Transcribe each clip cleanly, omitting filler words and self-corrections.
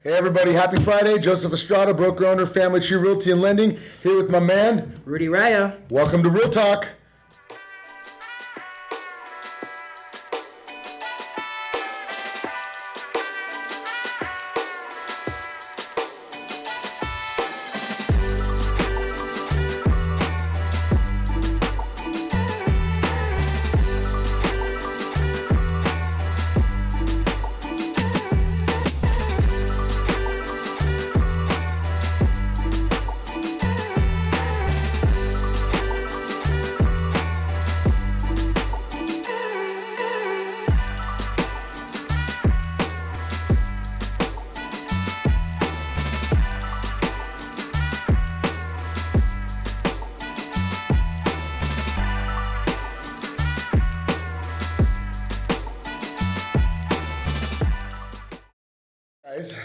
Hey everybody, happy Friday. Joseph Estrada, broker owner, Family Tree Realty and Lending, here with my man, Rudy Raya. Welcome to Real Talk.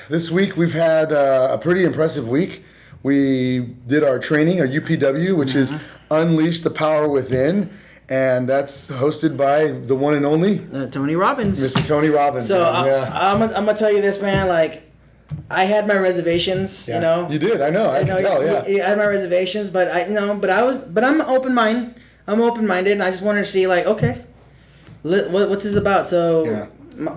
This week we've had a pretty impressive week. We did our training, our UPW, which is Unleash the Power Within, and that's hosted by the one and only Tony Robbins. Mr. Tony Robbins. So I'm gonna tell you this, man. Like, I had my reservations. Yeah. You know, you did. I know. I can tell. Yeah, I had my reservations, but I'm open-minded. I'm open-minded, and I just wanted to see, like, okay, what's this about? So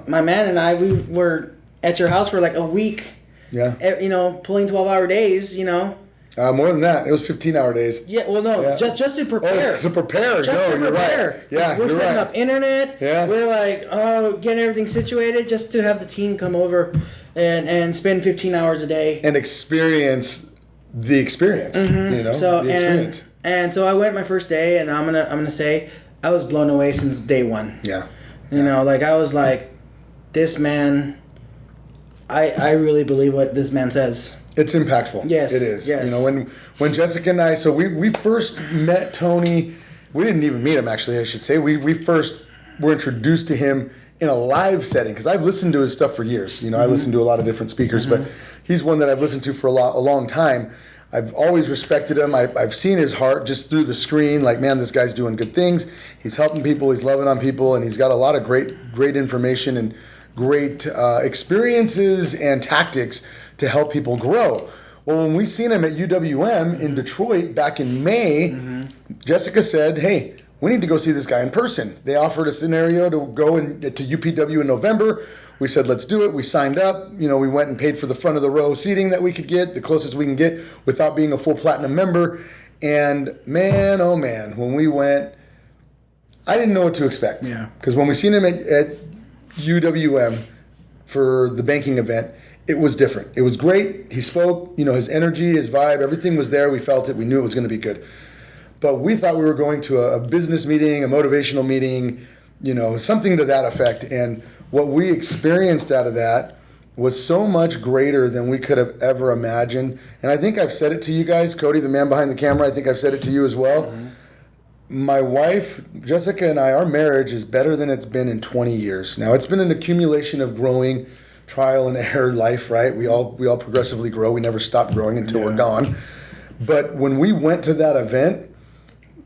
my man and I, we were at your house for like a week. Yeah. You know, pulling 12-hour days, you know. More than that. It was 15-hour days. Yeah, well, no, Yeah. just to prepare. Oh, to prepare. Just to You're prepare. right. Yeah, we're you're setting right. up internet. Yeah. We're like, getting everything situated just to have the team come over and spend 15 hours a day. And experience the experience, you know, So, the experience. And so I went my first day, and I'm gonna say I was blown away since day one. Yeah. You know, like, I was like, this man, I really believe what this man says. It's impactful. Yes, It is. yes. You know, when Jessica and I, so we first met Tony, we didn't even meet him actually, I should say. We first were introduced to him in a live setting, because I've listened to his stuff for years. You know, I listen to a lot of different speakers, but he's one that I've listened to for a long time. I've always respected him. I've seen his heart just through the screen. Like, man, this guy's doing good things. He's helping people. He's loving on people, and he's got a lot of great information and great experiences and tactics to help people grow. Well, when we seen him at UWM in Detroit back in May, Jessica said, hey, we need to go see this guy in person. They offered a scenario to go to UPW in November. We said, let's do it. We signed up. You know, we went and paid for the front of the row seating that we could get, the closest we can get without being a full platinum member. And man, oh man, when we went, I didn't know what to expect. Yeah. Because when we seen him at UWM for the banking event, it was different. It was great. He spoke, you know, his energy, his vibe, everything was there. We felt it. We knew it was going to be good. But we thought we were going to a business meeting, a motivational meeting, you know, something to that effect. And what we experienced out of that was so much greater than we could have ever imagined. And I think I've said it to you guys, Cody, the man behind the camera. I think I've said it to you as well. My wife, Jessica, and I, our marriage is better than it's been in 20 years. Now, it's been an accumulation of growing, trial and error life, right? We all progressively grow. We never stop growing until we're gone. But when we went to that event,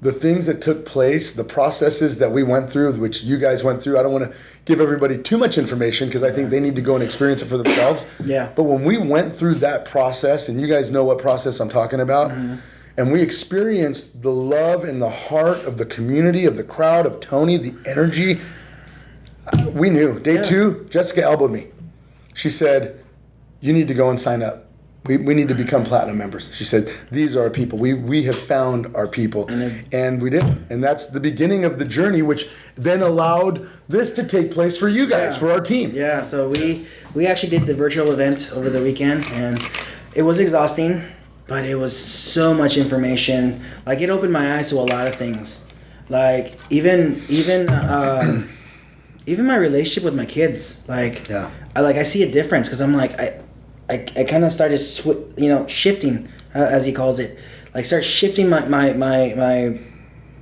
the things that took place, the processes that we went through, which you guys went through, I don't want to give everybody too much information because I think they need to go and experience it for themselves. Yeah. But when we went through that process, and you guys know what process I'm talking about, and we experienced the love and the heart of the community, of the crowd, of Tony, the energy, we knew. Day 2, Jessica elbowed me. She said, you need to go and sign up. We need to become platinum members. She said, these are our people. We have found our people. And we did. And that's the beginning of the journey, which then allowed this to take place for you guys, for our team. Yeah, so we actually did the virtual event over the weekend, and it was exhausting, but it was so much information. Like, it opened my eyes to a lot of things. Like, even my relationship with my kids. Like, I see a difference because I'm like, I kind of started shifting, as he calls it. Like, start shifting my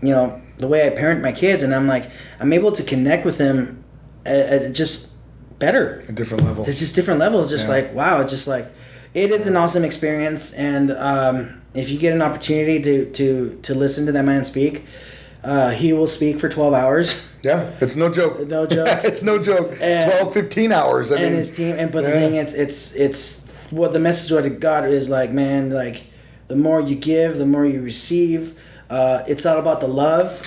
you know, the way I parent my kids, and I'm like, I'm able to connect with them at just better. A different level. It's just different levels. Just like, wow, it's just like, it is an awesome experience. And if you get an opportunity to listen to that man speak, he will speak for 12 hours. Yeah, it's no joke. No joke. It's no joke. 12, 15 hours. I mean, his team. But the thing is, it's what the message what it got is like, man, like the more you give, the more you receive. It's all about the love,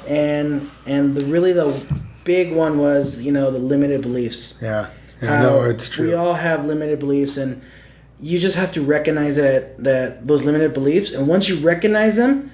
and the big one was, the limited beliefs. Yeah, no, it's true. We all have limited beliefs, and you just have to recognize that those limited beliefs, and once you recognize them,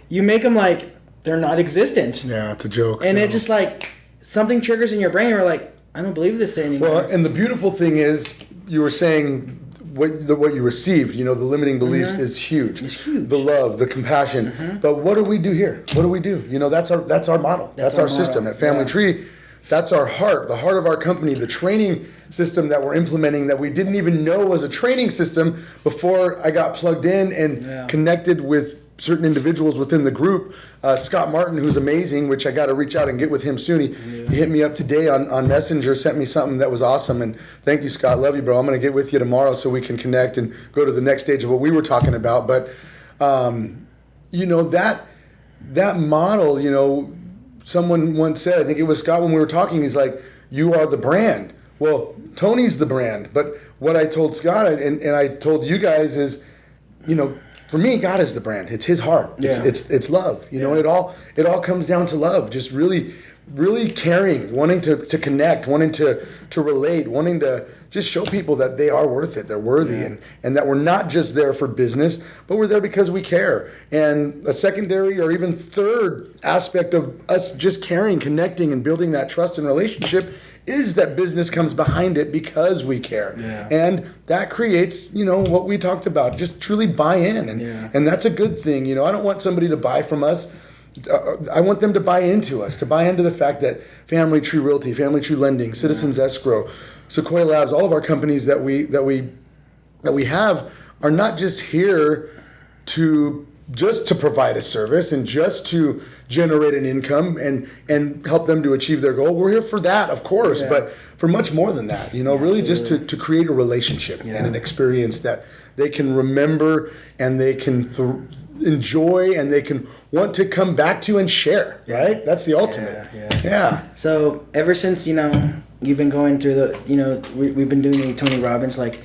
you make them like they're not existent. Yeah, it's a joke. And it just like something triggers in your brain. You're like, I don't believe this anymore. Well, and the beautiful thing is, you were saying what you received. The limiting beliefs is huge. It's huge. The love, the compassion. But what do we do here? What do we do? That's our model. That's our system at Family Tree. That's our heart, the heart of our company, the training system that we're implementing that we didn't even know was a training system before I got plugged in and connected with certain individuals within the group. Scott Martin, who's amazing, which I got to reach out and get with him soon. He hit me up today on Messenger, sent me something that was awesome. And thank you, Scott. Love you, bro. I'm going to get with you tomorrow so we can connect and go to the next stage of what we were talking about. But, that model, someone once said, I think it was Scott when we were talking, he's like, you are the brand. Well, Tony's the brand. But what I told Scott and I told you guys is, for me, God is the brand. It's His heart. It's love. It all comes down to love. Just really, really caring, wanting to connect, wanting to relate, wanting to just show people that they are worth it. They're worthy, and that we're not just there for business, but we're there because we care. And a secondary or even third aspect of us just caring, connecting, and building that trust and relationship is that business comes behind it because we care. And that creates, what we talked about, just truly buy in. And that's a good thing. I don't want somebody to buy from us. I want them to buy into us, to buy into the fact that Family Tree Realty, Family Tree Lending, Citizens Escrow, Sequoia Labs, all of our companies that we have are not just here to provide a service and just to generate an income and help them to achieve their goal. We're here for that, of course, but for much more than that, really just to create a relationship and an experience that they can remember and they can enjoy and they can want to come back to and share, right? That's the ultimate. Yeah. So ever since, you've been going through we've been doing the Tony Robbins, like,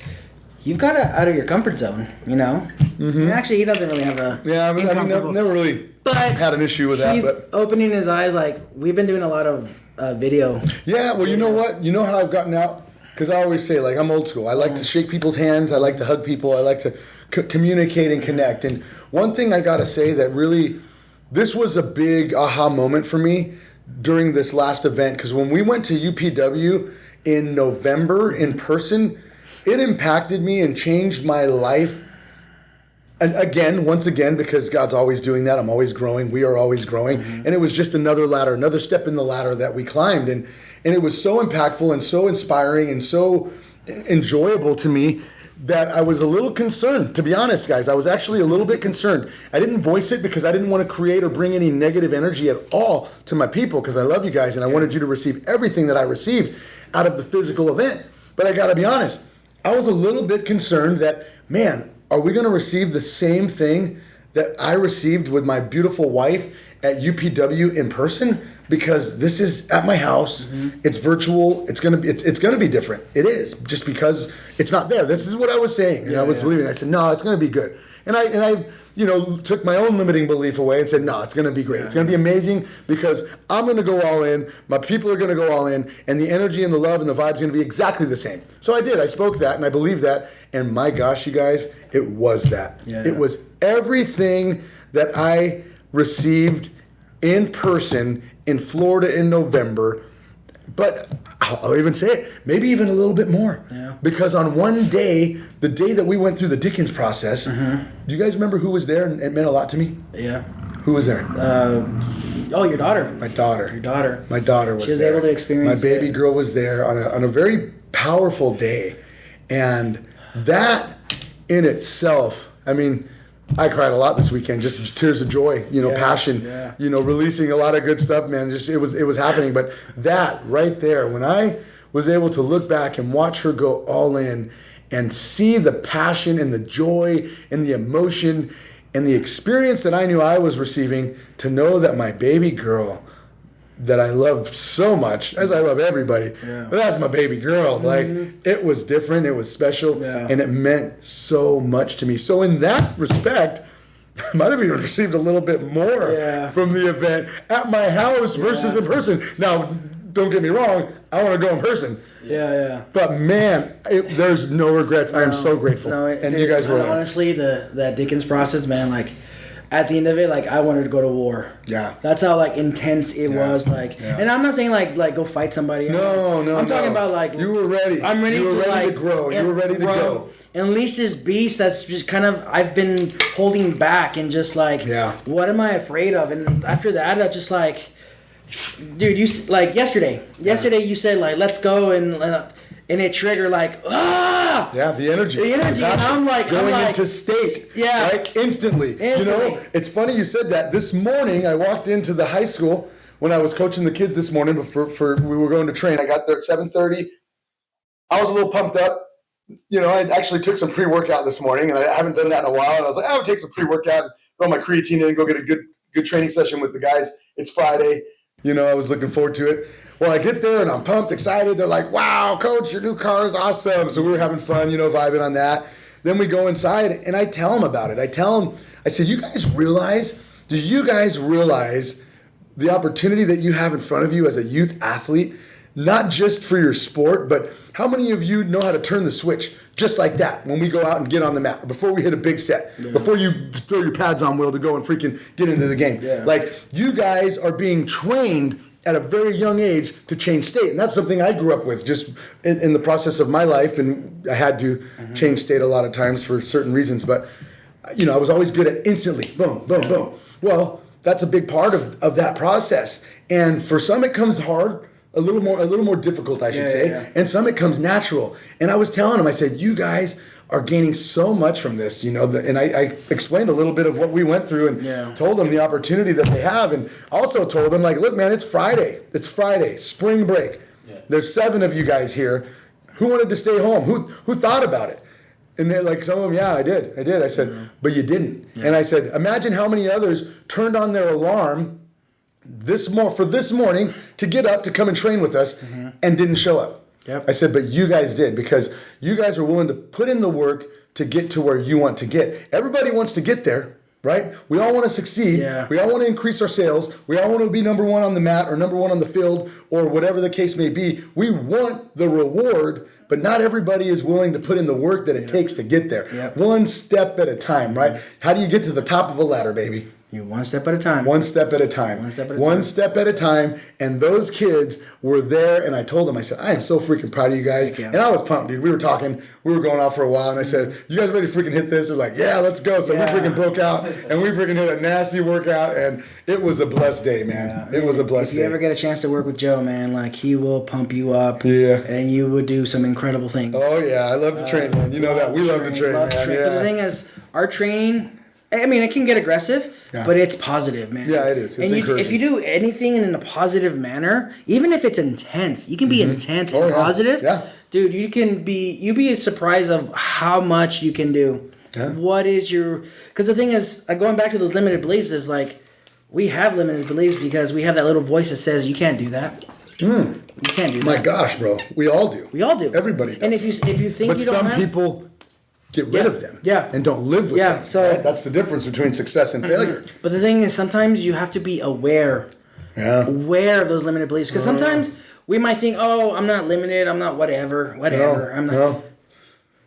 you've got out of your comfort zone, And actually, he doesn't really have a... Yeah, I've never really had an issue with that. He's opening his eyes, like, we've been doing a lot of video. Yeah, well, you know what? You know how I've gotten out? Because I always say, like, I'm old school. I like to shake people's hands. I like to hug people. I like to communicate and connect. And one thing I got to say that really... This was a big aha moment for me during this last event. Because when we went to UPW in November in person... It impacted me and changed my life. And once again, because God's always doing that. I'm always growing. We are always growing. And it was just another ladder, another step in the ladder that we climbed. And it was so impactful and so inspiring and so enjoyable to me that I was a little concerned, to be honest, guys. I was actually a little bit concerned. I didn't voice it because I didn't want to create or bring any negative energy at all to my people, because I love you guys and I wanted you to receive everything that I received out of the physical event. But I got to be honest. I was a little bit concerned that, man, are we going to receive the same thing that I received with my beautiful wife at UPW in person? Because this is at my house. It's virtual. It's going to be different. It is, just because it's not there. This is what I was saying, and I was believing. I said, no, it's going to be good. And I took my own limiting belief away and said, no, it's going to be great. It's going to be amazing because I'm going to go all in. My people are going to go all in, and the energy and the love and the vibe is going to be exactly the same. So I did. I spoke that, and I believed that. And my gosh, you guys, it was that. It was everything that I received in person in Florida in November. But I'll even say it, maybe even a little bit more. Because on one day, the day that we went through the Dickens process, do you guys remember who was there? And it meant a lot to me. Who was there? Your daughter. My daughter. Your daughter. My daughter was there. She was able to experience My baby girl was there on a very powerful day. And that in itself, I mean, I cried a lot this weekend, just tears of joy, passion, releasing a lot of good stuff, man. Just it was happening. But that right there, when I was able to look back and watch her go all in and see the passion and the joy and the emotion and the experience that I knew I was receiving, to know that my baby girl that I love so much, as I love everybody. Yeah. But that's my baby girl. Like, it was different, it was special, and it meant so much to me. So in that respect, I might have even received a little bit more from the event at my house versus in person. Now, don't get me wrong, I want to go in person. Yeah. But man, there's no regrets. I am so grateful. And dude, you guys were honestly, that Dickens process, man, like, at the end of it, like, I wanted to go to war. Yeah. That's how, like, intense it was. Like, and I'm not saying, like go fight somebody. No. I'm talking about, like... You were ready. I'm ready you were to, ready like... to grow. You were ready to go. And unleash this beast that's just kind of... I've been holding back and just, like... What am I afraid of? And after that, I just, like... Dude, you... Like, yesterday. Yesterday, you said, like, let's go and it triggered like, ah! Yeah, the energy. And I'm like... Going into state. Yeah. Like, instantly. You know, it's funny you said that. This morning, I walked into the high school when I was coaching the kids this morning before we were going to train. I got there at 7:30. I was a little pumped up. You know, I actually took some pre-workout this morning, and I haven't done that in a while. And I was like, I would take some pre-workout, throw my creatine in, and go get a good training session with the guys. It's Friday. You know, I was looking forward to it. Well, I get there and I'm pumped, excited. They're like, wow, coach, your new car is awesome. So we were having fun, you know, vibing on that. Then we go inside and I tell them about it. I said, do you guys realize the opportunity that you have in front of you as a youth athlete, not just for your sport, but how many of you know how to turn the switch just like that when we go out and get on the mat, before we hit a big set, before you throw your pads on, Will, to go and freaking get into the game. Like, you guys are being trained at a very young age to change state. And that's something I grew up with just in the process of my life. And I had to change state a lot of times for certain reasons. But, you know, I was always good at instantly, boom, boom, boom. Well, that's a big part of that process. And for some, it comes hard, a little more difficult, I should say. And some, it comes natural. And I was telling them, I said, you guys are gaining so much from this, you know, and I explained a little bit of what we went through and told them the opportunity that they have, and also told them, like, look, man, it's Friday, spring break. There's 7 of you guys here. Who wanted to stay home? Who thought about it? And they're like, some of them, I did. I said, but you didn't. And I said, imagine how many others turned on their alarm for this morning to get up to come and train with us and didn't show up. I said, but you guys did, because you guys are willing to put in the work to get to where you want to get. Everybody wants to get there, right? We all want to succeed. We all want to increase our sales. We all want to be number 1 on the mat or number 1 on the field or whatever the case may be. We want the reward, but not everybody is willing to put in the work that it takes to get there. One step at a time, right? How do you get to the top of a ladder, baby? One step at a time. One step at a time. One step at a time. And those kids were there, and I told them, I said, I am so freaking proud of you guys. And I was pumped, dude. We were talking. We were going out for a while, and I said, you guys ready to freaking hit this? They're like, yeah, let's go. So we freaking broke out, and we freaking hit a nasty workout, and it was a blessed day, man. It was a blessed day. If you ever get a chance to work with Joe, man, like, he will pump you up, and you would do some incredible things. Oh, yeah. I love to train, man. You know that. We love to train, man. But the thing is, our training, I mean, it can get aggressive, but it's positive, man. Yeah, it is. It's and if you do anything in a positive manner, even if it's intense, you can be intense and positive. Dude, you'd be surprised of how much you can do. What is because the thing is, going back to those limited beliefs, is like, we have limited beliefs because we have that little voice that says, you can't do that. You can't do that. My gosh, bro. We all do. Everybody does. And if you think but you don't some people get rid of them and don't live with them. So right? That's the difference between success and failure. But the thing is, sometimes you have to be aware of those limited beliefs, because sometimes we might think, oh, I'm not limited, I'm not whatever. I'm not.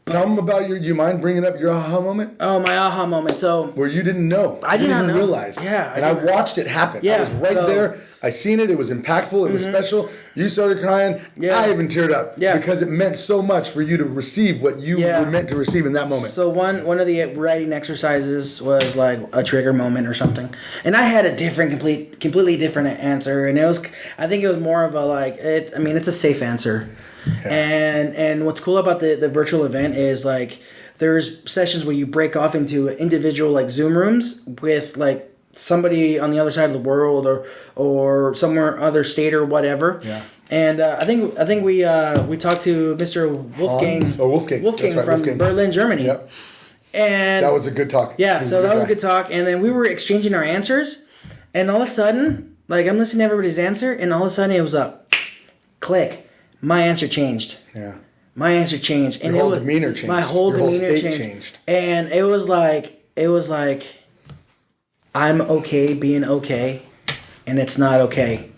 Tell them about you mind bringing up your aha moment? Oh, my aha moment. So where you didn't know. I did not even know. Realize. And I watched it happen. I was right there. I seen it. It was impactful. It was special. You started crying. I even teared up. Because it meant so much for you to receive what you were meant to receive in that moment. So one of the writing exercises was like a trigger moment or something. And I had a completely different answer. And I think it was more of a it's a safe answer. And what's cool about the virtual event is, like, there's sessions where you break off into individual, like, Zoom rooms with, like, somebody on the other side of the world or somewhere other state or whatever. And I think we talked to Mr. Wolfgang from Berlin, Germany. And that was a good talk. So that was a good talk. And then we were exchanging our answers, and all of a sudden, Like, I'm listening to everybody's answer, and all of a sudden it was a click. My answer changed. Yeah. My answer changed. And Your whole demeanor changed. My whole Your demeanor whole state changed. And it was like, I'm okay being okay, and it's not okay.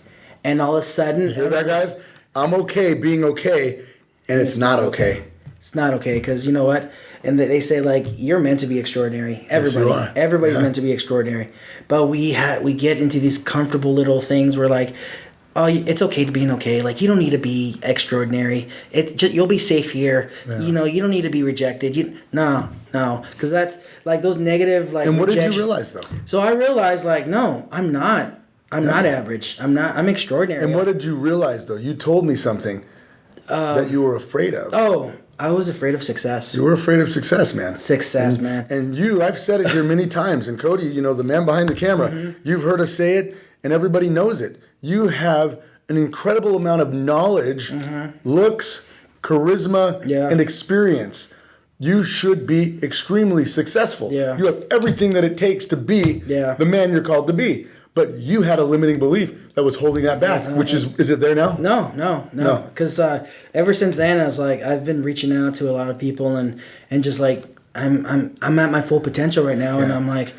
And all of a sudden... You hear that, guys? I'm okay being okay, and it's not okay. It's not okay, because you know what? And they say, like, you're meant to be extraordinary. Everybody. Yes, you are. Everybody's meant to be extraordinary. But we get into these comfortable little things where, like, oh, it's okay to being okay. Like, you don't need to be extraordinary. You'll be safe here. Yeah. You know, you don't need to be rejected. No. Because that's, like, those negative, like... And what did you realize, though? So I realized, like, no, I'm not. I'm not average. I'm extraordinary. And what did you realize, though? You told me something that you were afraid of. Oh, I was afraid of success. You were afraid of success, man. Man. And I've said it here many times. And Cody, you know, the man behind the camera, you've heard us say it, and everybody knows it. You have an incredible amount of knowledge, looks, charisma, and experience. You should be extremely successful. Yeah. You have everything that it takes to be the man you're called to be. But you had a limiting belief that was holding that back, which is it there now? No. Because ever since then, I was like, I've been reaching out to a lot of people and just like, I'm at my full potential right now. And I'm like,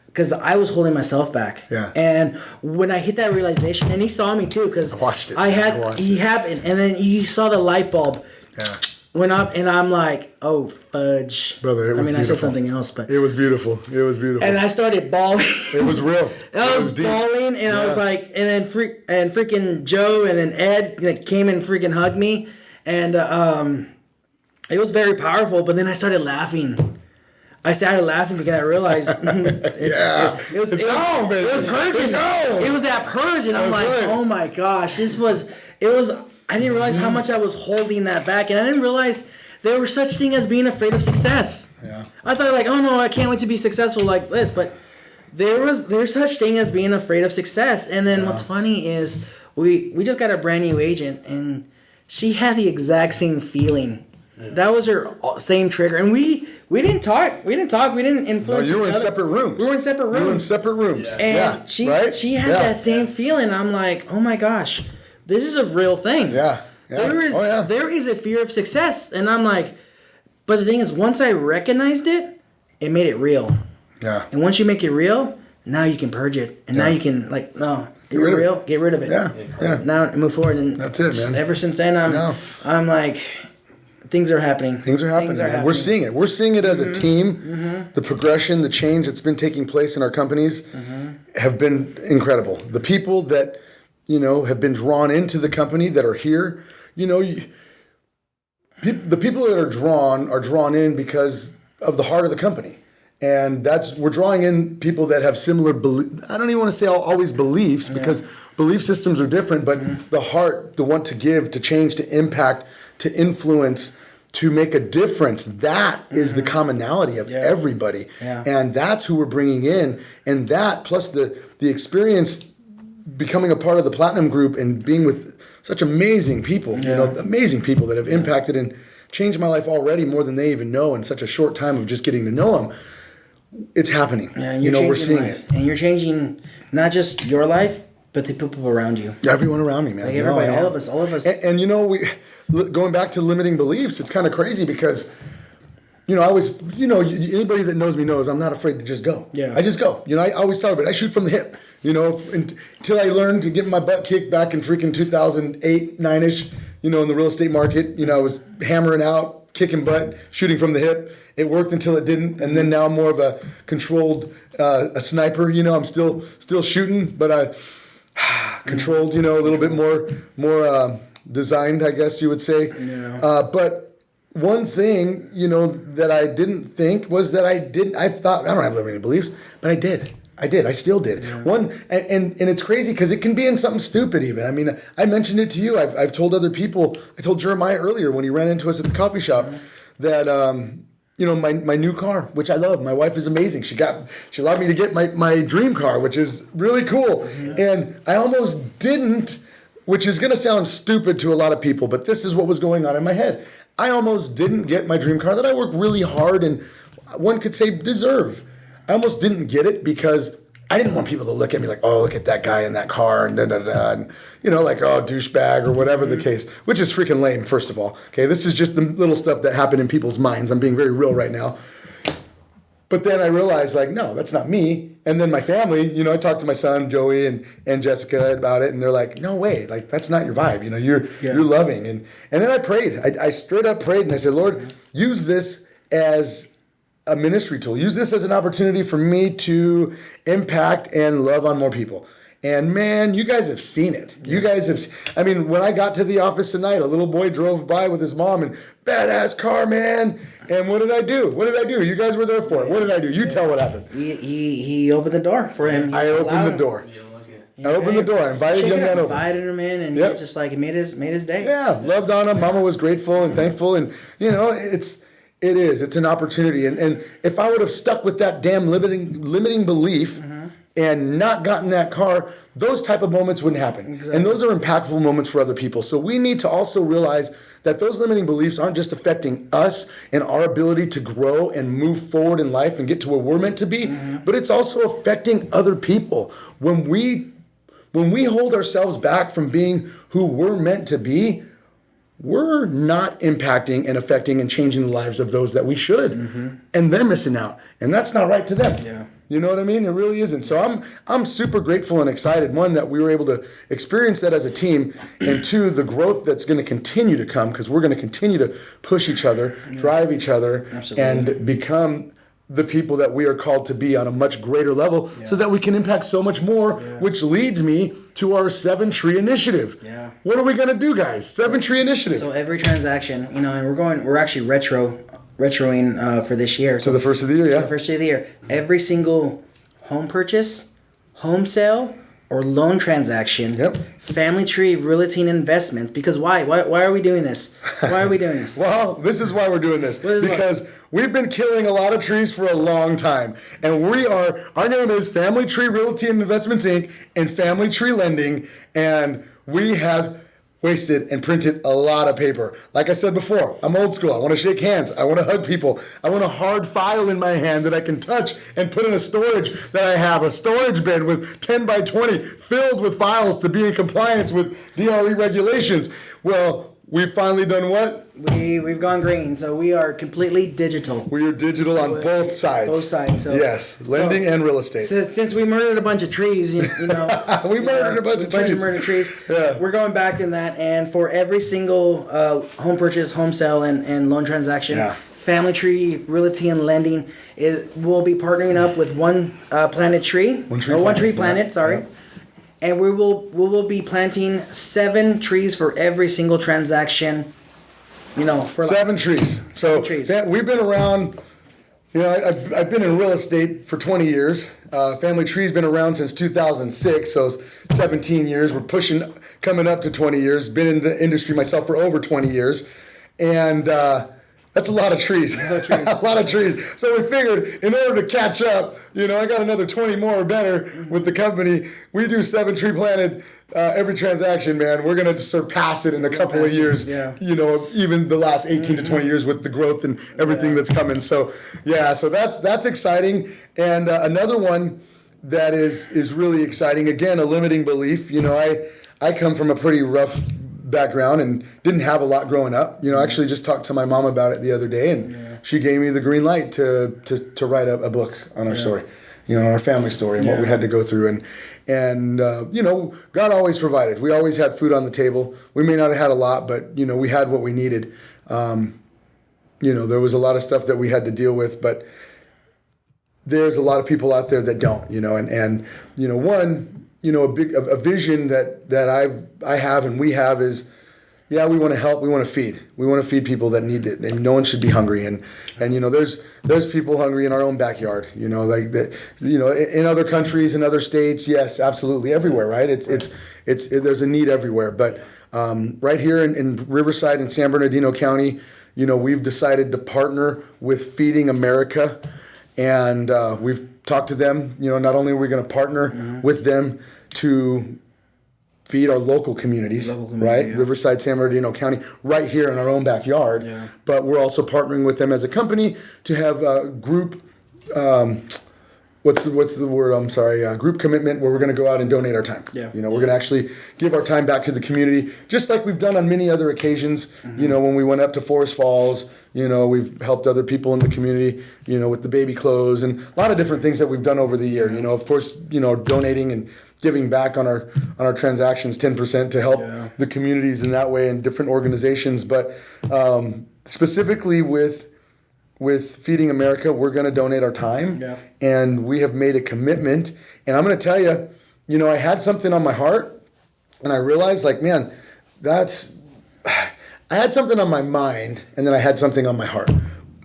because I was holding myself back. Yeah. And when I hit that realization, and he saw me too, because I watched it. He happened, and then you saw the light bulb. Yeah. Went up, and I'm like, oh, fudge. Brother, it was beautiful. I said something else, but... It was beautiful. And I started bawling. It was real. I was bawling, and I was like... And then freaking Joe and then Ed came and freaking hugged me. And it was very powerful, but then I started laughing. Because I realized it was gone, baby. It was purging. It was that purge, and I'm like, oh my gosh, it was... I didn't realize how much I was holding that back, and I didn't realize there was such thing as being afraid of success. Yeah. I thought like, oh no, I can't wait to be successful like this, but there's such thing as being afraid of success. And then what's funny is we just got a brand new agent, and she had the exact same feeling. Yeah. That was her same trigger, and we didn't talk. We didn't influence each other. You were in separate rooms. We were in separate rooms. Yeah. And she had that same feeling. I'm like, oh my gosh. This is a real thing. Yeah. There is a fear of success. And I'm like, but the thing is, once I recognized it, it made it real. Yeah. And once you make it real, now you can purge it. And now you can, like, no, you're real, get rid of it. Yeah. Now move forward. And that's it, man. Ever since then, I'm like, things are happening. Things are happening. We're seeing it. We're seeing it as a team. The progression, the change that's been taking place in our companies have been incredible. The people that... have been drawn into the company that are here. The people that are drawn in because of the heart of the company. And we're drawing in people that have similar I don't even want to say always beliefs, because belief systems are different, but the heart, the want to give, to change, to impact, to influence, to make a difference. That is the commonality of everybody. Yeah. And that's who we're bringing in. And that plus the experience becoming a part of the Platinum Group and being with such amazing people, amazing people that have impacted and changed my life already more than they even know in such a short time of just getting to know them. It's happening. Yeah, and we're seeing it. And you're changing not just your life, but the people around you. Everyone around me, man. Like everybody, all of us. And we going back to limiting beliefs, it's kind of crazy because I was, anybody that knows me knows I'm not afraid to just go. Yeah. I just go. I always tell everybody, I shoot from the hip. Until I learned to get my butt kicked back in freaking 2008, 9-ish, in the real estate market. I was hammering out, kicking butt, shooting from the hip. It worked until it didn't. And then now I'm more of a controlled, a sniper. I'm still shooting, but I controlled, a little bit more designed, I guess you would say. Yeah. But one thing, that I didn't think was that I thought, I don't have limiting beliefs, but I did. I still did. Yeah. And it's crazy because it can be in something stupid even. I mean, I mentioned it to you. I've told other people. I told Jeremiah earlier when he ran into us at the coffee shop that, my new car, which I love. My wife is amazing. She allowed me to get my dream car, which is really cool. Yeah. And I almost didn't, which is going to sound stupid to a lot of people, but this is what was going on in my head. I almost didn't get my dream car that I worked really hard and one could say deserve. I almost didn't get it because I didn't want people to look at me like, oh, look at that guy in that car and and like, oh, douchebag or whatever the case, which is freaking lame, first of all. Okay, this is just the little stuff that happened in people's minds. I'm being very real right now. But then I realized, like, no, that's not me. And then my family, I talked to my son, Joey, and Jessica about it, and they're like, no way, like, that's not your vibe. You're loving. And then I prayed. I straight up prayed, and I said, Lord, use this as a ministry tool. Use this as an opportunity for me to impact and love on more people. And man, you guys have seen it. You guys have, when I got to the office tonight, a little boy drove by with his mom and badass car, man. And what did I do? You guys were there for it. What did I do? You tell what happened. He opened the door for him. I opened the door. I opened the door. I invited young man over. Invited him in, and it just like it made his day. Yeah, loved on him. Mama was grateful and thankful, and it's an opportunity. And if I would have stuck with that damn limiting belief and not gotten that car, those type of moments wouldn't happen. Exactly. And those are impactful moments for other people. So we need to also realize that those limiting beliefs aren't just affecting us and our ability to grow and move forward in life and get to where we're meant to be, but it's also affecting other people. When we hold ourselves back from being who we're meant to be, we're not impacting and affecting and changing the lives of those that we should. And they're missing out. And that's not right to them. Yeah. You know what I mean? It really isn't. So I'm super grateful and excited, one, that we were able to experience that as a team, and two, the growth that's going to continue to come, because we're going to continue to push each other, drive each other, and become the people that we are called to be on a much greater level, so that we can impact so much more, which leads me to our 7-Tree Initiative. Yeah. What are we going to do, guys? 7-Tree Initiative. So every transaction, and we're actually retroing for this year. So the first of the year, yeah. The first day of the year. Every single home purchase, home sale, or loan transaction, Family Tree Realty and Investments. Because why? Why are we doing this? Why are we doing this? Well, this is why we're doing this. Because we've been killing a lot of trees for a long time. And our name is Family Tree Realty and Investments, Inc. and Family Tree Lending. And we have wasted and printed a lot of paper. Like I said before, I'm old school. I want to shake hands. I want to hug people. I want a hard file in my hand that I can touch and put in a storage that I have, a storage bin with 10 by 20 filled with files to be in compliance with DRE regulations. Well, we've finally done what? We've gone green, so we are completely digital. We are digital on both sides. Both sides. So, yes, lending and real estate. Since we murdered a bunch of trees, we murdered a bunch of trees. Yeah. We're going back in that, and for every single home purchase, home sale, and loan transaction, Family Tree Realty and Lending will be partnering up with One Tree Planet. Sorry. And we will be planting 7 trees for every single transaction. For 7 trees. So 7 trees. We've been around. I've been in real estate for 20 years. Family Tree's been around since 2006, so 17 years. We're coming up to 20 years. Been in the industry myself for over 20 years, and that's a lot of trees. A lot of trees. So we figured, in order to catch up, I got another 20 more or better with the company. We do 7 tree planted every transaction, man. We're going to surpass it in a couple of years. Yeah. Even the last 18 to 20 years with the growth and everything that's coming. So, so that's exciting. And another one that is really exciting, again, a limiting belief. I come from a pretty rough background and didn't have a lot growing up. I actually just talked to my mom about it the other day, and she gave me the green light to write a book on our story, our family story and what we had to go through. And God always provided. We always had food on the table. We may not have had a lot, but we had what we needed. There was a lot of stuff that we had to deal with, but there's a lot of people out there that don't, a vision that I have and we have is, we want to help, we want to feed. We want to feed people that need it, and no one should be hungry. And there's people hungry in our own backyard, in other countries, in other states, yes, absolutely, everywhere, right? It's there's a need everywhere. But right here in Riverside and San Bernardino County, we've decided to partner with Feeding America, and we've talked to them. Not only are we going to partner with them to feed our local communities, right? Yeah. Riverside, San Bernardino County, right here in our own backyard. Yeah. But we're also partnering with them as a company to have group what's the word? I'm sorry. Group commitment where we're going to go out and donate our time. Yeah. We're going to actually give our time back to the community, just like we've done on many other occasions. When we went up to Forest Falls, we've helped other people in the community, with the baby clothes and a lot of different things that we've done over the year. Of course, donating and giving back on our transactions 10% to help the communities in that way and different organizations. But specifically with Feeding America, we're going to donate our time, and we have made a commitment. And I'm going to tell you, I had something on my heart, and I realized, I had something on my mind, and then I had something on my heart.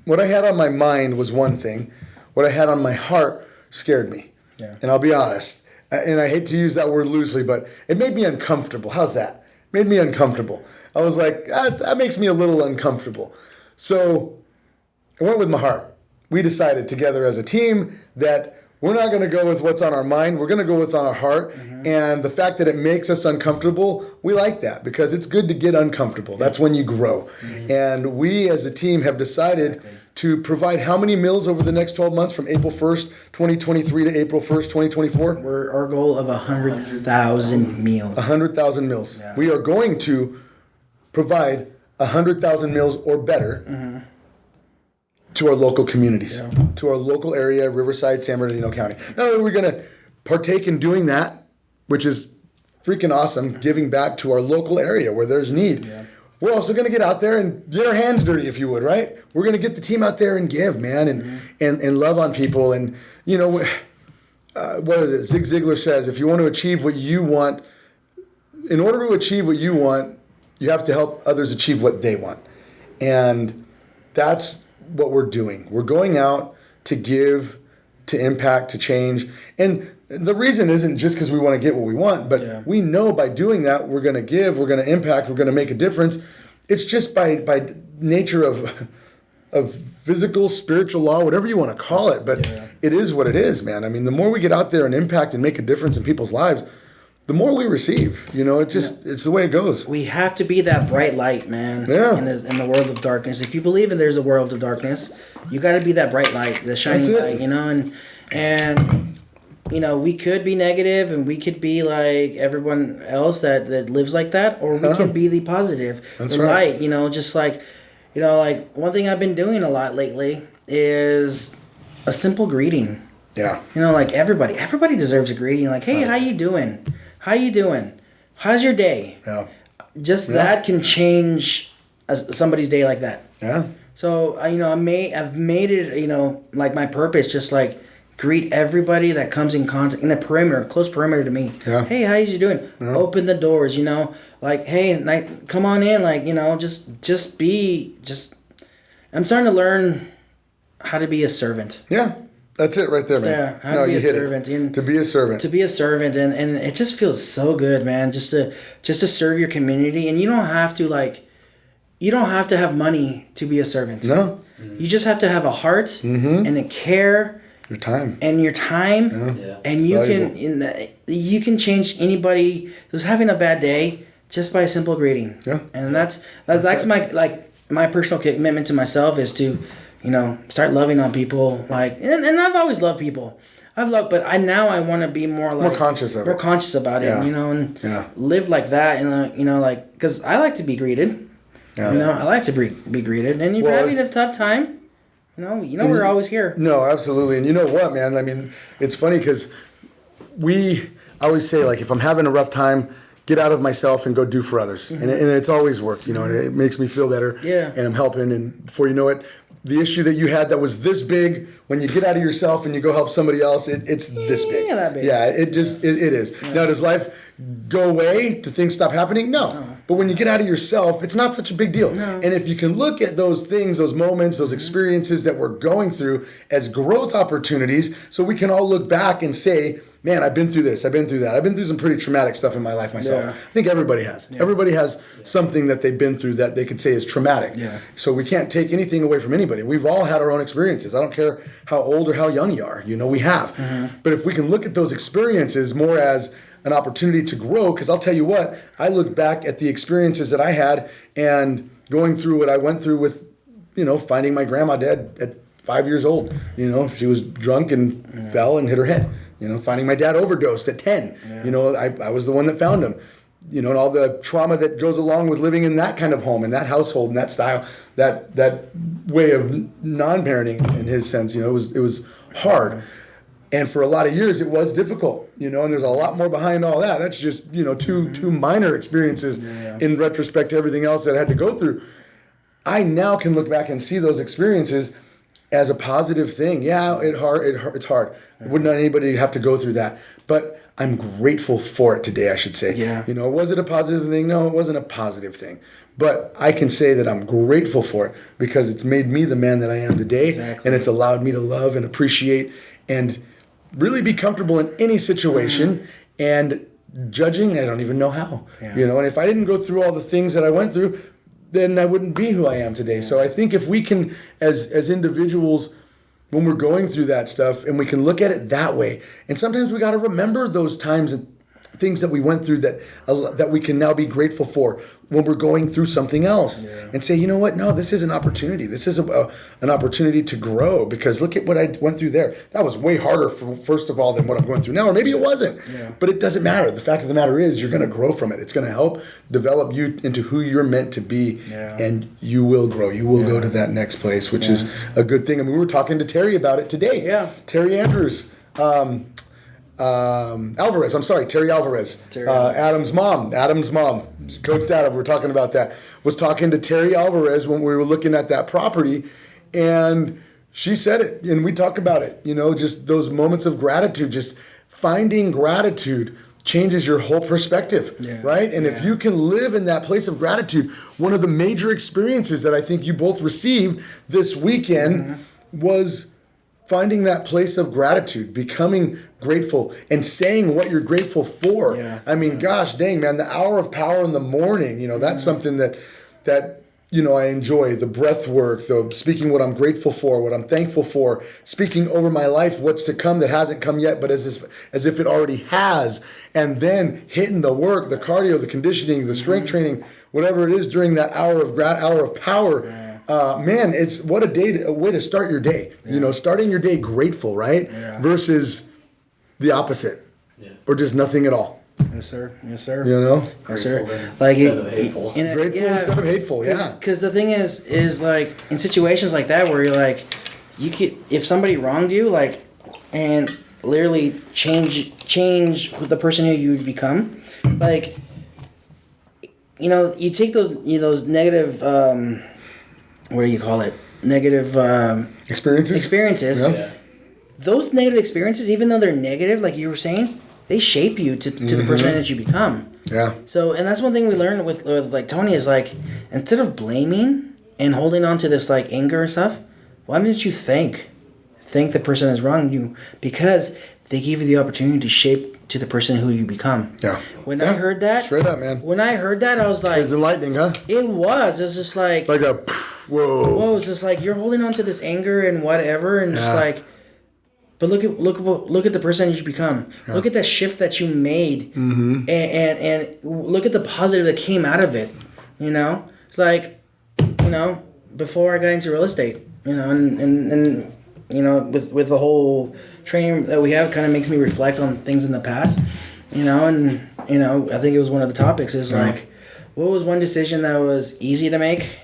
What I had on my mind was one thing. What I had on my heart scared me. Yeah. And I'll be honest, and I hate to use that word loosely, but it made me uncomfortable. How's that? It made me uncomfortable. I was like, that makes me a little uncomfortable. So I went with my heart. We decided together as a team that we're not going to go with what's on our mind. We're going to go with on our heart. And the fact that it makes us uncomfortable, we like that because it's good to get uncomfortable. That's when you grow. And we as a team have decided to provide how many meals over the next 12 months from April 1st, 2023 to April 1st, 2024? Our goal of 100,000 meals. 100,000 meals. Yeah. We are going to provide 100,000 meals or better to our local communities, to our local area, Riverside, San Bernardino County. Now we're going to partake in doing that, which is freaking awesome, giving back to our local area where there's need. Yeah. We're also going to get out there and get our hands dirty, if you would, right? We're going to get the team out there and give, man, and love on people. And, what is it? Zig Ziglar says, if you want to achieve what you want, in order to achieve what you want, you have to help others achieve what they want. And that's what we're doing. We're going out to give, to impact, to change. And the reason isn't just because we want to get what we want, but we know by doing that, we're going to give, we're going to impact, we're going to make a difference. It's just by nature of physical, spiritual law, whatever you want to call it. But it is what it is, man. I mean, the more we get out there and impact and make a difference in people's lives, the more we receive. It's the way it goes. We have to be that bright light, man, in the world of darkness. If you believe there's a world of darkness, you got to be that bright light, the shining light, and we could be negative and we could be like everyone else that lives like that, or we can be the positive, the light, just like, one thing I've been doing a lot lately is a simple greeting. Yeah. Everybody deserves a greeting. Like, hey, how you doing? How you doing? How's your day? Yeah. Just that can change somebody's day like that. Yeah. So I've made it like my purpose, just like greet everybody that comes in contact in a close perimeter to me. Yeah. Hey, how you doing? Yeah. Open the doors. Like, hey, come on in. Like, I'm starting to learn how to be a servant. Yeah. That's it right there, man. Yeah, how to be a servant. To be a servant. To be a servant, and it just feels so good, man. Just to serve your community, and you don't have to have money to be a servant. No. You just have to have a heart and a care. Your time. And you can change anybody who's having a bad day just by a simple greeting. Yeah. And that's my personal commitment to myself is to start loving on people, and I've always loved people. But I want to be more conscious of it. More conscious about it, and live like that, and because I like to be greeted. Yeah. I like to be greeted, and if you're having a tough time, we're always here. No, absolutely, and you know what, man? I mean, it's funny because I always say, if I'm having a rough time, get out of myself and go do for others, and it's always worked. It makes me feel better. Yeah, and I'm helping, and before you know it, the issue that you had that was this big, when you get out of yourself and you go help somebody else, it's this big. Yeah, that big. Yeah, it is. Yeah. Now, does life go away? Do things stop happening? No. But when you get out of yourself, it's not such a big deal. No. And if you can look at those things, those moments, those experiences that we're going through as growth opportunities, so we can all look back and say, man, I've been through this, I've been through that. I've been through some pretty traumatic stuff in my life myself. Yeah. I think everybody has. Yeah. Everybody has something that they've been through that they could say is traumatic. Yeah. So we can't take anything away from anybody. We've all had our own experiences. I don't care how old or how young you are. We have. Mm-hmm. But if we can look at those experiences more as an opportunity to grow, because I'll tell you what, I look back at the experiences that I had and going through what I went through with, finding my grandma dead at 5 years old. You know, she was drunk and fell and hit her head. You know, finding my dad overdosed at 10. Yeah. You know, I was the one that found him. You know, and all the trauma that goes along with living in that kind of home, in that household, in that style, that way of non-parenting in his sense. You know, it was hard. And for a lot of years, it was difficult, you know, and there's a lot more behind all that. That's just, you know, two minor experiences in retrospect to everything else that I had to go through. I now can look back and see those experiences as a positive thing. Yeah, it's hard. Wouldn't anybody have to go through that? But I'm grateful for it today, I should say. Yeah. You know, was it a positive thing? No, it wasn't a positive thing. But I can say that I'm grateful for it because it's made me the man that I am today. Exactly. And it's allowed me to love and appreciate and really be comfortable in any situation. And judging, I don't even know how. Yeah. You know, and if I didn't go through all the things that I went through, then I wouldn't be who I am today. Yeah. So I think if we can, as individuals, when we're going through that stuff, and we can look at it that way, and sometimes we got to remember those times and things that we went through that we can now be grateful for when we're going through something else, and say, you know what? No, this is an opportunity. This is an opportunity to grow, because look at what I went through there. That was way harder, first of all, than what I'm going through now, or maybe it wasn't. Yeah. But it doesn't matter. The fact of the matter is, you're going to grow from it. It's going to help develop you into who you're meant to be, and you will grow. You will go to that next place, which is a good thing. I mean, we were talking to Terry about it today. Yeah, Terry Andrews. Alvarez, I'm sorry, Terry Alvarez. Adam's mom, Coach Adam, we were talking about that, was talking to Terry Alvarez when we were looking at that property, and she said it, and we talked about it, you know, just those moments of gratitude, just finding gratitude changes your whole perspective, right? And if you can live in that place of gratitude, one of the major experiences that I think you both received this weekend was finding that place of gratitude, becoming grateful, and saying what you're grateful for. Yeah. I mean, gosh dang, man, the hour of power in the morning, you know, that's something that you know, I enjoy. The breath work, the speaking what I'm grateful for, what I'm thankful for, speaking over my life what's to come that hasn't come yet, but as if it already has, and then hitting the work, the cardio, the conditioning, the strength training, whatever it is during that hour of power. Yeah. Man, it's what a way to start your day. Yeah. You know, starting your day grateful, right? Yeah. Versus the opposite, or just nothing at all. Yes, sir. Yes, sir. You know, yes, sir. Like instead of hateful. Grateful instead of hateful. Yeah. Because the thing is like in situations like that where you're like, you could, if somebody wronged you, like, and literally change the person who you become, like, you know, you take those negative. What do you call it? Negative experiences. Yeah. Those negative experiences, even though they're negative, like you were saying, they shape you to the person that you become. Yeah. So, and that's one thing we learned with like Tony is like, instead of blaming and holding on to this like anger and stuff, why didn't you thank the person that's wronged you, because they gave you the opportunity to shape to the person who you become. Yeah. When I heard that, straight up, man. When I heard that, I was like, it was enlightening, huh? It was. It's just like a whoa. It's just like you're holding on to this anger and whatever, and just like, but look at the person you become. Yeah. Look at that shift that you made, and look at the positive that came out of it. You know, it's like, you know, before I got into real estate, you know, and you know, with the whole training that we have, kind of makes me reflect on things in the past, you know, and you know, I think it was one of the topics is like, what was one decision that was easy to make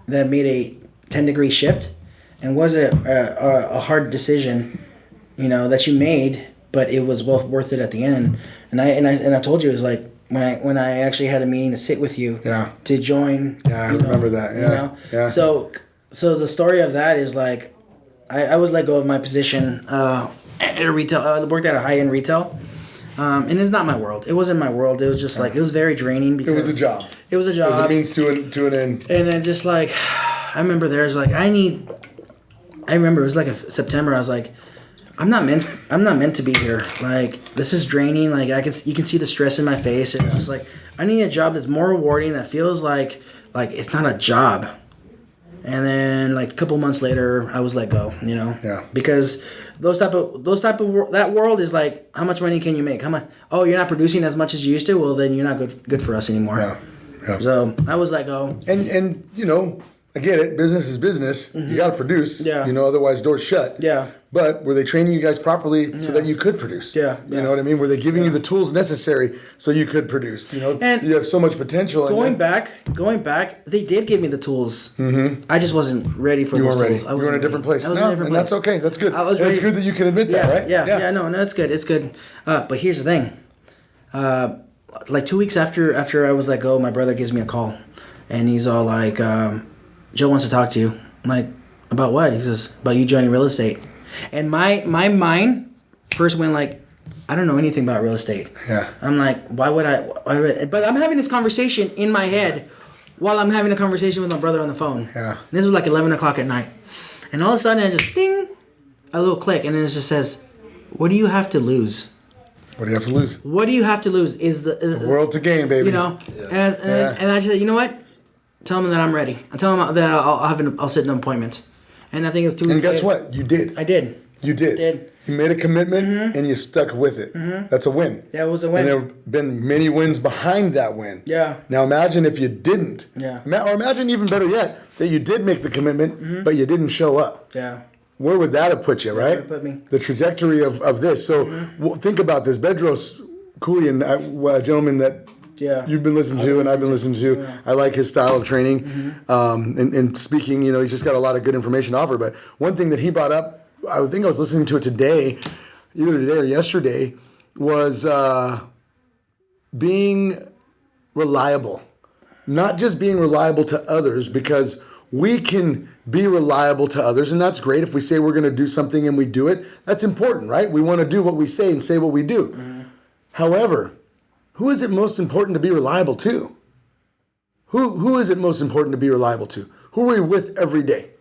that made a 10-degree shift, and was it a hard decision, you know, that you made, but it was well worth it at the end, and I told you, it was like when I actually had a meeting to sit with you, to join. Yeah, I remember that. Yeah, you know? Yeah. So the story of that is like, I was let go of my position at a retail. I worked at a high-end retail, and it's not my world. It wasn't my world. It was just like, it was very draining because it was a job. It was a job. It was a means to an end. And then just like, I remember there's like, I remember it was like a September. I was like, I'm not meant to be here. Like, this is draining. Like, you can see the stress in my face. And it's just like, I need a job that's more rewarding, that feels like it's not a job. And then like a couple months later, I was let go, you know? Yeah. Because that world is like, how much money can you make? How much? Oh, you're not producing as much as you used to? Well, then you're not good for us anymore. Yeah. Yeah. So I was let go. And you know, I get it. Business is business. You got to produce. Yeah. Otherwise doors shut. Yeah. But were they training you guys properly so that you could produce? Yeah. You know what I mean? Were they giving you the tools necessary so you could produce? And you have so much potential. Going back, they did give me the tools. I just wasn't ready for those tools. You were in a different place. That's okay. That's good. It's good that you can admit that, right? Yeah. No, it's good. It's good. But here's the thing. Like 2 weeks after I was let go, my brother gives me a call, and he's all like, "Joe wants to talk to you." I'm like, "About what?" He says, "About you joining real estate." And my mind first went like, I don't know anything about real estate. Yeah. I'm like, why would I? But I'm having this conversation in my head while I'm having a conversation with my brother on the phone. Yeah. And this was like 11 o'clock at night. And all of a sudden, I just ding, a little click, and then it just says, "What do you have to lose?" What do you have to lose? What do you have to lose? Is the world to gain, baby. And I just said, you know what? Tell them that I'm ready. I tell them that I'll set an appointment. And I think it was 2 weeks. And guess what? You did. I did. You did. You made a commitment and you stuck with it. That's a win. Yeah, it was a win. And there have been many wins behind that win. Yeah. Now imagine if you didn't. Yeah. Or imagine even better yet that you did make the commitment, but you didn't show up. Yeah. Where would that have put you, right? Where would it put me? The trajectory of this. So think about this. Bedros Koulian, a gentleman that you've been listening to and I've been listening to. Yeah. I like his style of training. And speaking, he's just got a lot of good information to offer. But one thing that he brought up, I think I was listening to it today, either today or yesterday, was being reliable. Not just being reliable to others, because we can be reliable to others, and that's great. If we say we're going to do something and we do it, that's important, right? We want to do what we say and say what we do. However, who is it most important to be reliable to? Who is it most important to be reliable to? Who are we with every day?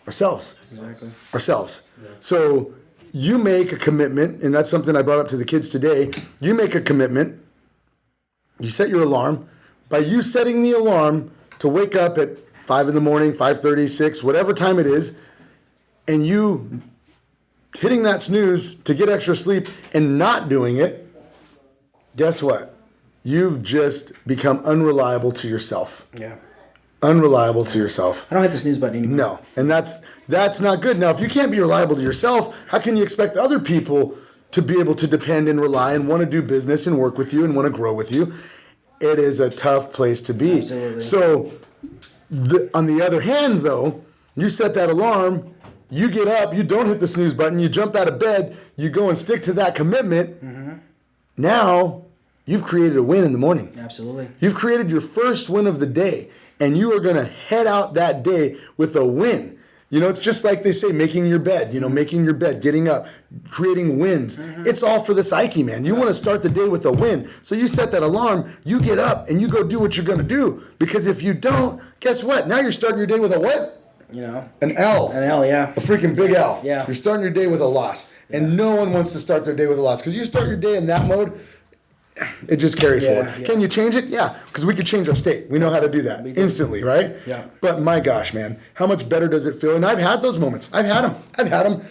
Ourselves. Exactly. Ourselves. Yeah. So you make a commitment, and that's something I brought up to the kids today. You make a commitment. You set your alarm. By you setting the alarm to wake up at 5 in the morning, 5:30, 6, whatever time it is, and you hitting that snooze to get extra sleep and not doing it, guess what? You've just become unreliable to yourself. Yeah. Unreliable to yourself. I don't hit the snooze button anymore. No. And that's not good. Now, if you can't be reliable to yourself, how can you expect other people to be able to depend and rely and want to do business and work with you and want to grow with you? It is a tough place to be. Absolutely. So, on the other hand, though, you set that alarm, you get up, you don't hit the snooze button, you jump out of bed, you go and stick to that commitment. Now, you've created a win in the morning. Absolutely. You've created your first win of the day, and you are going to head out that day with a win. It's just like they say, making your bed, making your bed, getting up, creating wins. It's all for the psyche, man. You want to start the day with a win. So you set that alarm, you get up, and you go do what you're going to do. Because if you don't, guess what? Now you're starting your day with a what? An L. An L, yeah. A freaking big L. Yeah. You're starting your day with a loss. Yeah. And no one wants to start their day with a loss. Because you start your day in that mode, it just carries forward. Yeah. Can you change it? Yeah, because we could change our state. We know how to do that instantly, right? Yeah. But my gosh, man, how much better does it feel? And I've had those moments. I've had them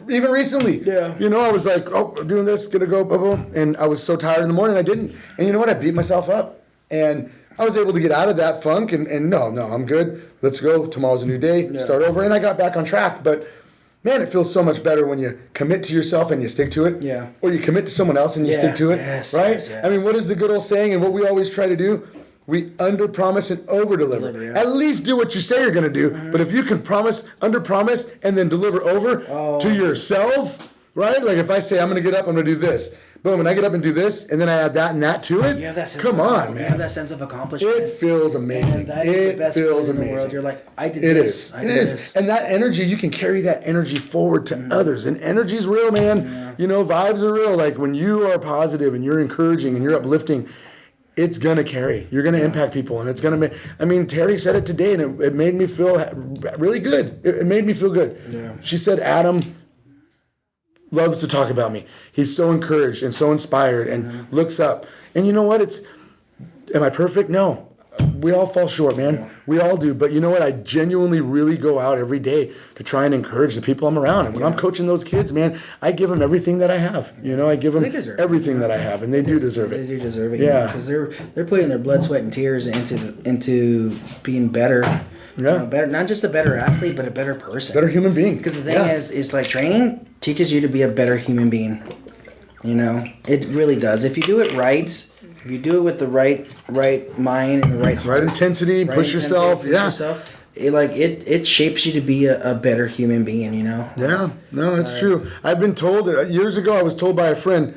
even recently. Yeah. I was like, oh, I'm doing this, gonna go, boom, boom. And I was so tired in the morning, I didn't. And you know what? I beat myself up. And I was able to get out of that funk and no, I'm good. Let's go. Tomorrow's a new day. Yeah. Start over. And I got back on track. But man, it feels so much better when you commit to yourself and you stick to it. Yeah. Or you commit to someone else and you stick to it. Yes, right? Yes. I mean, what is the good old saying and what we always try to do? We under-promise and over-deliver. Yeah. At least do what you say you're going to do. But if you can under-promise, and then deliver over to yourself, right? Like if I say, I'm going to get up, I'm going to do this. Boom, and I get up and do this, and then I add that and that to it. You have that sense Come on, man. You have that sense of accomplishment. It feels amazing. And that is the best feeling in the world. You're like, I did this. It is. And that energy, you can carry that energy forward to others. And energy's real, man. Yeah. Vibes are real. Like when you are positive and you're encouraging and you're uplifting, it's going to carry. You're going to impact people. And it's going to make, Terry said it today, and it made me feel really good. It made me feel good. Yeah. She said, Adam loves to talk about me. He's so encouraged and so inspired and looks up. And you know what? Am I perfect? No. We all fall short, man. Yeah. We all do. But you know what? I genuinely really go out every day to try and encourage the people I'm around. And when I'm coaching those kids, man, I give them everything that I have. I give them everything that I have. And they do deserve it. They do deserve it. Yeah. Because they're putting their blood, sweat, and tears into being better Yeah. You know, better, not just a better athlete, but a better person. Better human being. Because the thing is like training teaches you to be a better human being. You know, it really does. If you do it right, if you do it with the right mind and the right heart, right intensity, push yourself. It shapes you to be a better human being. You know. Yeah, no, that's true. I've been told years ago. I was told by a friend,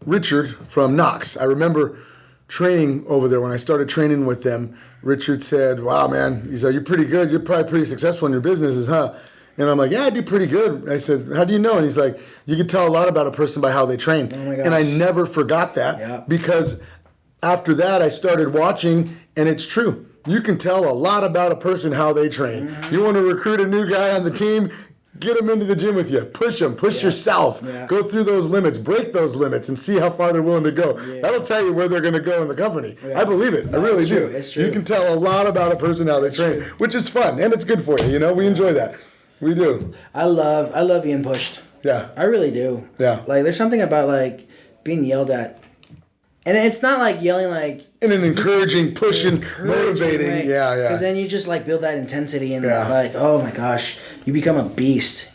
Richard from Knox. I remember training over there when I started training with them. Richard said, "Wow, man," he said, "You're pretty good. You're probably pretty successful in your businesses, huh?" And I'm like, "Yeah, I do pretty good." I said, "How do you know?" And he's like, "You can tell a lot about a person by how they train." Oh my gosh. And I never forgot that because after that I started watching, and it's true. You can tell a lot about a person how they train. Mm-hmm. You want to recruit a new guy on the team, get him into the gym with you. Push him. Push yourself. Yeah. Go through those limits. Break those limits and see how far they're willing to go. Yeah. That'll tell you where they're going to go in the company. Yeah. I believe it. I really do. It's true. You can tell a lot about a person how they train, which is fun, and it's good for you. You know, we enjoy that. We do. I love being pushed. Yeah. I really do. Yeah. Like, there's something about, like, being yelled at. And it's not like yelling like... In an encouraging, pushing, motivating. Right? Yeah. Because then you just like build that intensity and like, oh my gosh, you become a beast.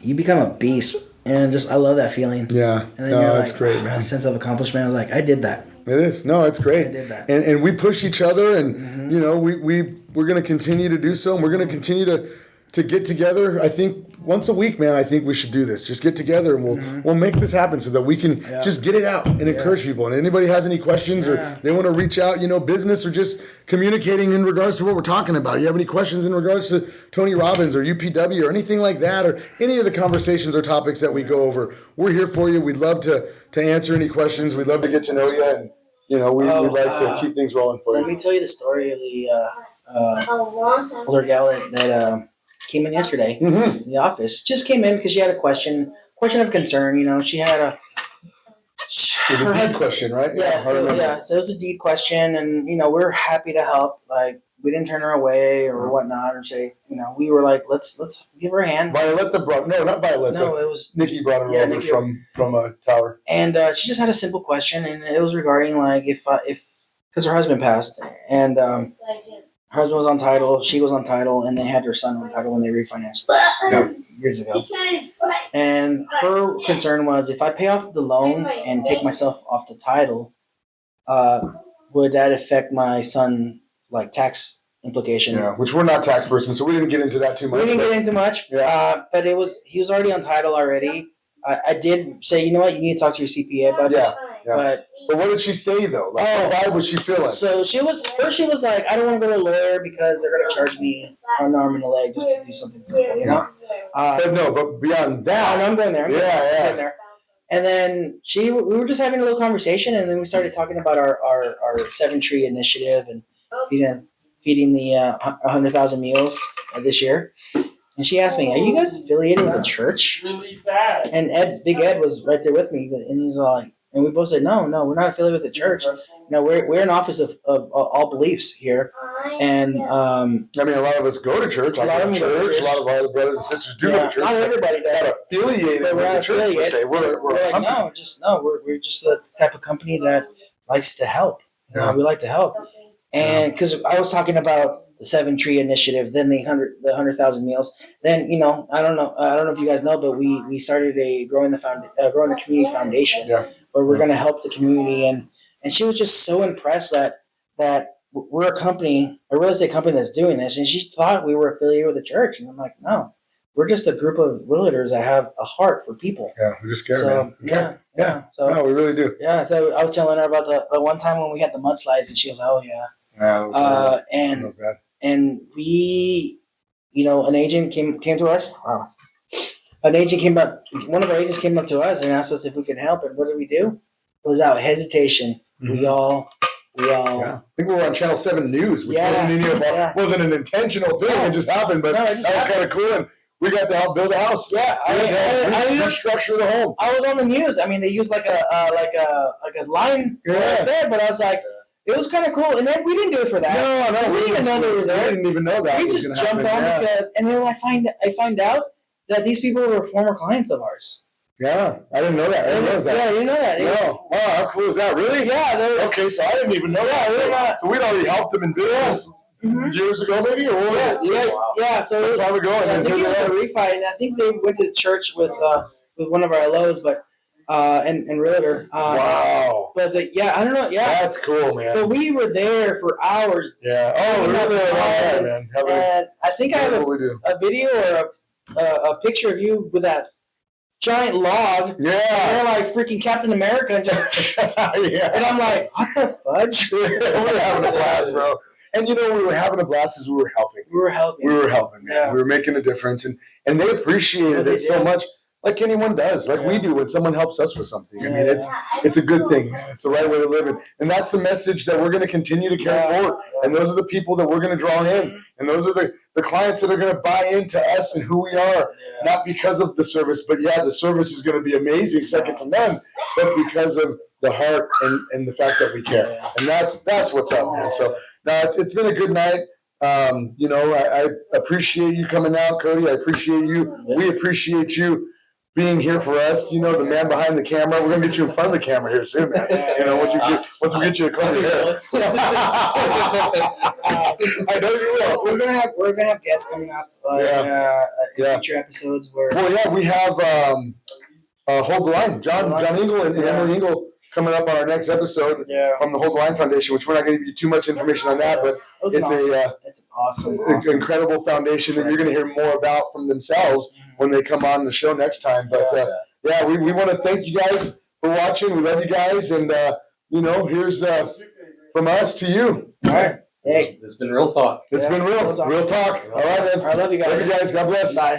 And just, I love that feeling. Yeah. And then you're that's like, great, man. A sense of accomplishment. I was like, I did that. It is. No, it's great. I did that. And we push each other and, you know, we're going to continue to do so. And we're going to continue to get together. I think once a week, man, I think we should do this. Just get together and we'll make this happen so that we can just get it out and encourage people. And anybody has any questions or they want to reach out, you know, business or just communicating in regards to what we're talking about. You have any questions in regards to Tony Robbins or UPW or anything like that or any of the conversations or topics that we go over, we're here for you. We'd love to answer any questions. We'd love to get to know you. And, you know, we'd like to keep things rolling for you. Let me tell you the story of the older gal that came in yesterday in the office. Just came in because she had a question of concern. You know, she had a deed question, right? Yeah. So it was a deed question, and you know, we're happy to help. Like, we didn't turn her away or whatnot, or say, you know, we were like, let's give her a hand. Violetta brought not Violetta. No, it was Nikki brought her over from a tower, and she just had a simple question, and it was regarding like if because her husband passed, and her husband was on title, she was on title, and they had their son on title when they refinanced years ago. And her concern was, if I pay off the loan and take myself off the title, would that affect my son's like tax implication? Yeah, which we're not tax persons, so we didn't get into that too much. We didn't get into much, but he was already on title already. I did say, you know what, you need to talk to your CPA about this. Yeah. But what did she say though? Like, how was she feeling? So she was like, I don't want to go to a lawyer because they're going to charge me an arm and a leg just to do something simple, you know? But beyond that. I'm going there. I'm going there. And then we were just having a little conversation, and then we started talking about our 7-tree initiative and feeding the 100,000 meals this year. And she asked me, "Are you guys affiliated with a church?" And Big Ed was right there with me, and he's like, and we both said, "No, we're not affiliated with the church. No, we're an office of all beliefs here." And I mean, a lot of us go to church. A lot of our brothers and sisters do go to church. Not everybody does. Not affiliated with the church. Per se. We're like, we're just the type of company that likes to help. You know, we like to help. And because I was talking about the 7-tree initiative, then the 100,000 meals. Then, you know, I don't know if you guys know, but we started a growing the community foundation where we're going to help the community. And she was just so impressed that we're a real estate company that's doing this. And she thought we were affiliated with the church. And I'm like, no, we're just a group of realtors that have a heart for people. Yeah, we just care, man. Yeah. So no, we really do. Yeah. So I was telling her about the one time when we had the mudslides, and she was like, oh yeah. Yeah, that was bad. And we, you know, an agent came to us. Wow. One of our agents came up to us and asked us if we could help. And what did we do? Without hesitation, we all. Yeah. I think we were on Channel 7 News, which wasn't an intentional thing. It just happened, but that was kind of cool. And we got to help build a house. Yeah, I restructure the home. I was on the news. I mean, they used like a line. What I said, but I was like. It was kind of cool, and then we didn't do it for that. No, we didn't even know they were there. We didn't even know that. We just jumped on because, and then I find out that these people were former clients of ours. Yeah, I didn't know that. I didn't know that. Yeah, you didn't know that. No. Wow, how cool is that? Really? Yeah. Okay, so I didn't even know that. So we'd already helped them in business years ago, maybe, or what was it? Yeah. So some time ago, and I then think here it was they a are. refi, and I think they went to church with one of our LOs, but and realtor. Wow. But I don't know. Yeah, That's cool, man. but we were there for hours. Yeah. Oh, we're there, man. And I think I have a a video or a picture of you with that giant log. Yeah. And you're like freaking Captain America, and just yeah. and I'm like, what the fudge? We were having a blast, bro. And we were having a blast as we were helping. We were helping. Man. Yeah. We were making a difference, and they appreciated it so much. Like anyone does, like we do when someone helps us with something. I mean, it's a good thing, man. It's the right way to live it. And that's the message that we're going to continue to carry forward. And those are the people that we're going to draw in. And those are the clients that are going to buy into us and who we are. Not because of the service, but the service is going to be amazing, second to none, but because of the heart and the fact that we care. And that's what's up, man. So, no, it's been a good night. I appreciate you coming out, Cody. I appreciate you. We appreciate you being here for us, the man behind the camera. We're gonna get you in front of the camera here soon, man. Once we get you a comb your hair. I know you will. We're gonna have guests coming up in future episodes. We have Hold the Line, John Engel and Emily Engel coming up on our next episode from the Hold the Line Foundation, which we're not going to give you too much information on that, but it's an awesome incredible foundation that you're going to hear more about from themselves when they come on the show next time. But we want to thank you guys for watching. We love you guys, and here's from us to you. All right. Hey, It's been real talk. It's been real talk. All right, man. I love you guys. Love you guys. God bless. Bye.